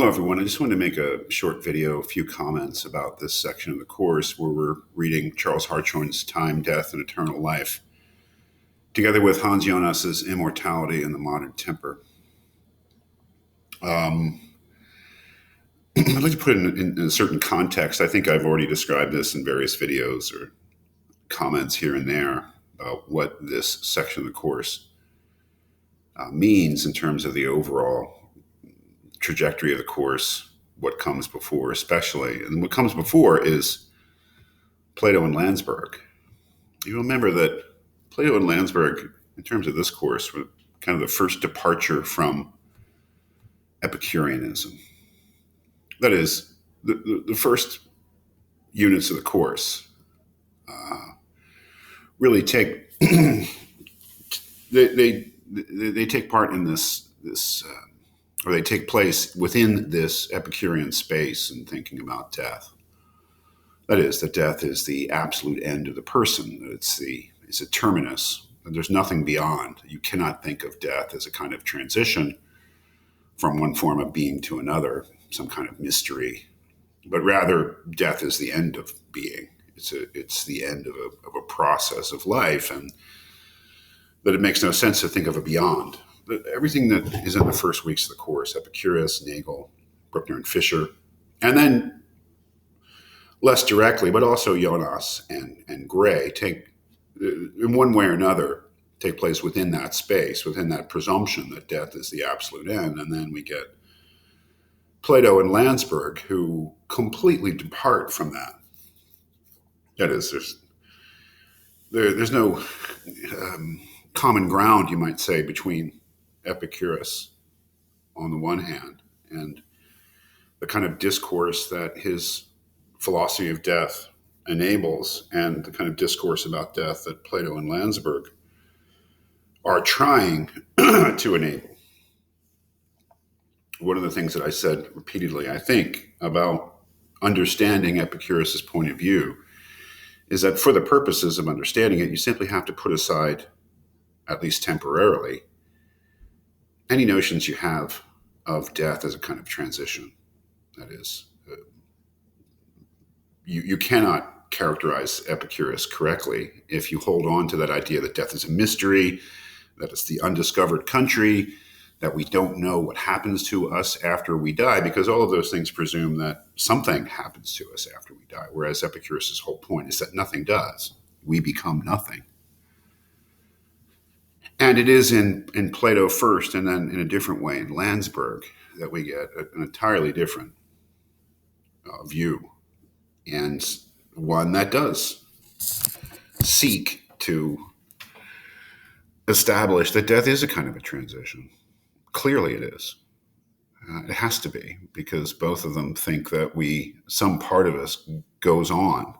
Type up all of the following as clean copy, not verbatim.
Hello, everyone. I just wanted to make a short video, a few comments about this section of the course where we're reading Charles Hartshorne's Time, Death, and Eternal Life, together with Hans Jonas's Immortality and the Modern Temper. I'd like to put it in a certain context. I think I've already described this in various videos or comments here and there about what this section of the course means in terms of the overall trajectory of the course, what comes before especially. And what comes before is Plato and Landsberg. You remember that Plato and Landsberg, in terms of this course, were kind of the first departure from Epicureanism. That is, the first units of the course really take they take part in this or they take place within this Epicurean space and thinking about death. That is, that death is the absolute end of the person. It's a terminus. And there's nothing beyond. You cannot think of death as a kind of transition from one form of being to another, some kind of mystery. But rather, death is the end of being. It's the end of a process of life, and that it makes no sense to think of a beyond. Everything that is in the first weeks of the course, Epicurus, Nagel, Bruckner, and Fischer, and then less directly, but also Jonas and Gray take, in one way or another, take place within that space, within that presumption that death is the absolute end. And then we get Plato and Landsberg, who completely depart from that. That is, there's no common ground, you might say, between Epicurus on the one hand and the kind of discourse that his philosophy of death enables, and the kind of discourse about death that Plato and Landsberg are trying to enable. One of the things that I said repeatedly, I think, about understanding Epicurus's point of view is that for the purposes of understanding it, you simply have to put aside, at least temporarily, any notions you have of death as a kind of transition. That is, you cannot characterize Epicurus correctly if you hold on to that idea that death is a mystery, that it's the undiscovered country, that we don't know what happens to us after we die, because all of those things presume that something happens to us after we die, whereas Epicurus's whole point is that nothing does. We become nothing. And it is in Plato first, and then in a different way in Landsberg, that we get an entirely different view, and one that does seek to establish that death is a kind of a transition. Clearly it is. It has to be, because both of them think that some part of us goes on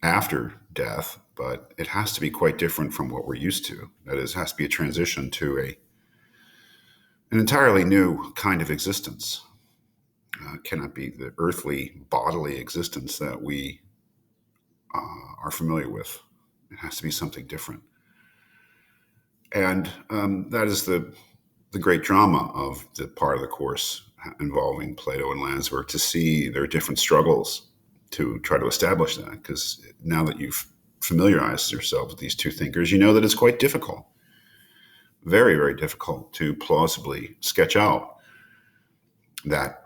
after death, but it has to be quite different from what we're used to. That is, it has to be a transition to an entirely new kind of existence. It cannot be the earthly, bodily existence that we are familiar with. It has to be something different. And that is the great drama of the part of the course involving Plato and Landsberg, to see their different struggles to try to establish that. Because now that you've familiarized yourself with these two thinkers, you know that it's quite difficult, very, very difficult, to plausibly sketch out that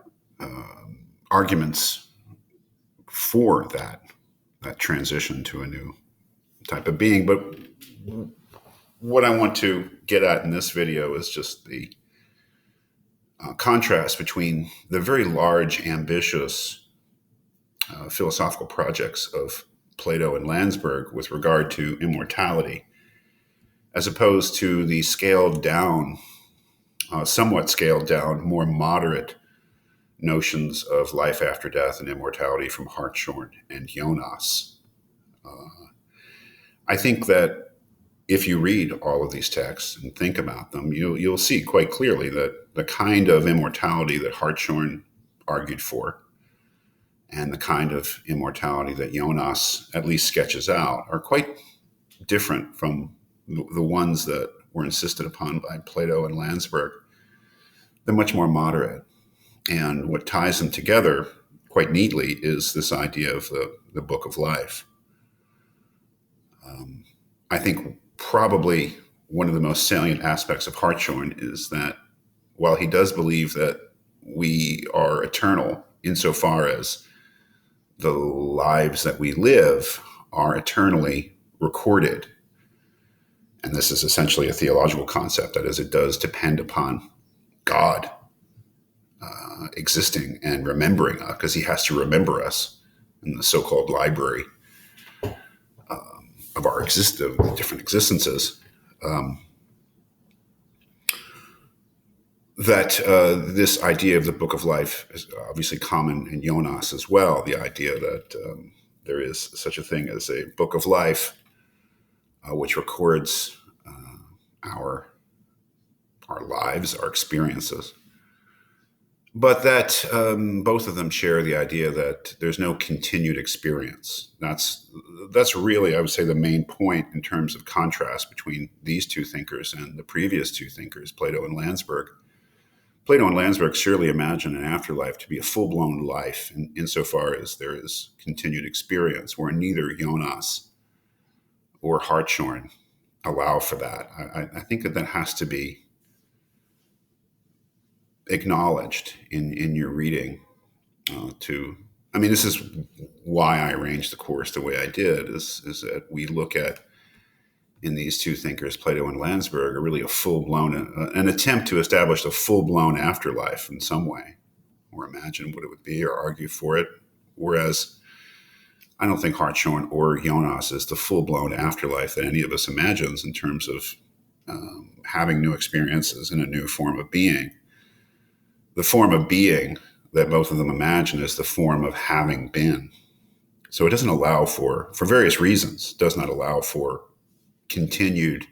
arguments for that transition to a new type of being. But what I want to get at in this video is just the contrast between the very large, ambitious philosophical projects of Plato and Landsberg with regard to immortality, as opposed to the scaled down, somewhat scaled down, more moderate notions of life after death and immortality from Hartshorne and Jonas. I think that if you read all of these texts and think about them, you'll see quite clearly that the kind of immortality that Hartshorne argued for and the kind of immortality that Jonas at least sketches out are quite different from the ones that were insisted upon by Plato and Landsberg. They're much more moderate. And what ties them together quite neatly is this idea of the book of life. I think probably one of the most salient aspects of Hartshorne is that while he does believe that we are eternal insofar as the lives that we live are eternally recorded, and this is essentially a theological concept, that is, it does depend upon God existing and remembering us, because he has to remember us in the so-called library of our of different existences. That this idea of the book of life is obviously common in Jonas as well. The idea that there is such a thing as a book of life, which records our lives, our experiences, but that both of them share the idea that there's no continued experience. That's really, I would say, the main point in terms of contrast between these two thinkers and the previous two thinkers, Plato and Landsberg. Plato and Landsberg surely imagine an afterlife to be a full-blown life insofar as there is continued experience, where neither Jonas or Hartshorne allow for that. I think that has to be acknowledged in your reading. This is why I arranged the course the way I did, is that we look at, in these two thinkers, Plato and Landsberg, are really a full-blown, an attempt to establish a full-blown afterlife in some way, or imagine what it would be, or argue for it. Whereas I don't think Hartshorne or Jonas is the full-blown afterlife that any of us imagines in terms of having new experiences in a new form of being. The form of being that both of them imagine is the form of having been. So it doesn't allow for various reasons, does not allow for continued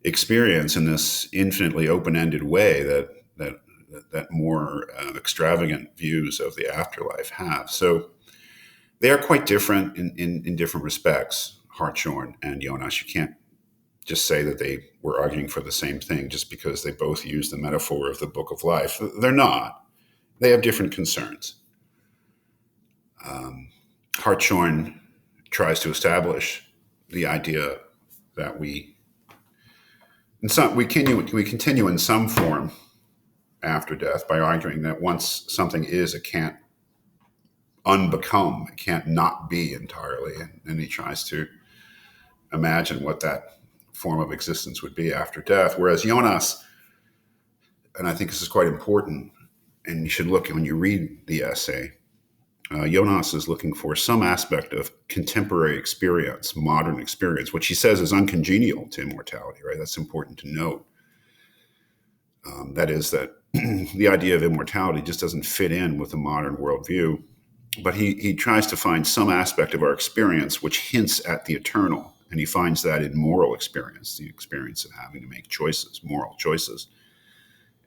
experience in this infinitely open-ended way that more extravagant views of the afterlife have. So they are quite different in different respects, Hartshorne and Jonas. You can't just say that they were arguing for the same thing just because they both use the metaphor of the book of life. They're not. They have different concerns. Hartshorne tries to establish the idea that we continue in some form after death by arguing that once something is, it can't unbecome, it can't not be entirely. And he tries to imagine what that form of existence would be after death. Whereas Jonas, and I think this is quite important, and you should look when you read the essay, Jonas is looking for some aspect of contemporary experience, modern experience, which he says is uncongenial to immortality, right? That's important to note. That is that the idea of immortality just doesn't fit in with the modern worldview. But he tries to find some aspect of our experience which hints at the eternal. And he finds that in moral experience, the experience of having to make choices, moral choices.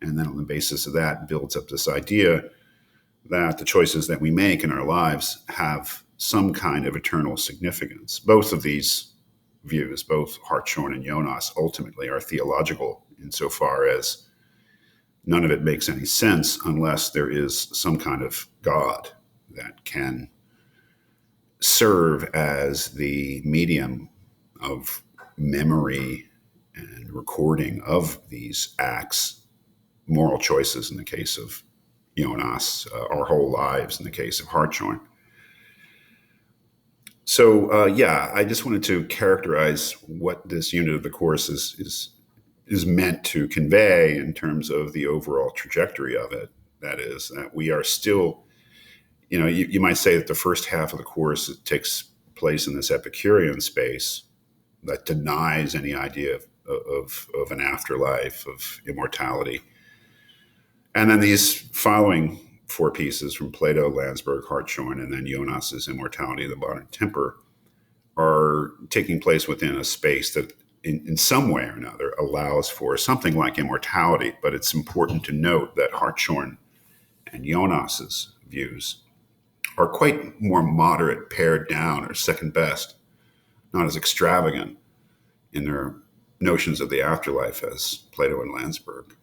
And then on the basis of that builds up this idea that the choices that we make in our lives have some kind of eternal significance. Both of these views, both Hartshorne and Jonas, ultimately are theological insofar as none of it makes any sense unless there is some kind of God that can serve as the medium of memory and recording of these acts, moral choices in the case of Jonas, our whole lives in the case of Hartshorne. So, I just wanted to characterize what this unit of the course is meant to convey in terms of the overall trajectory of it. That is, that we are still, you might say that the first half of the course takes place in this Epicurean space that denies any idea of an afterlife, of immortality. And then these following four pieces from Plato, Landsberg, Hartshorne, and then Jonas's Immortality of the Modern Temper are taking place within a space that in some way or another allows for something like immortality. But it's important to note that Hartshorne and Jonas's views are quite more moderate, pared down, or second best, not as extravagant in their notions of the afterlife as Plato and Landsberg.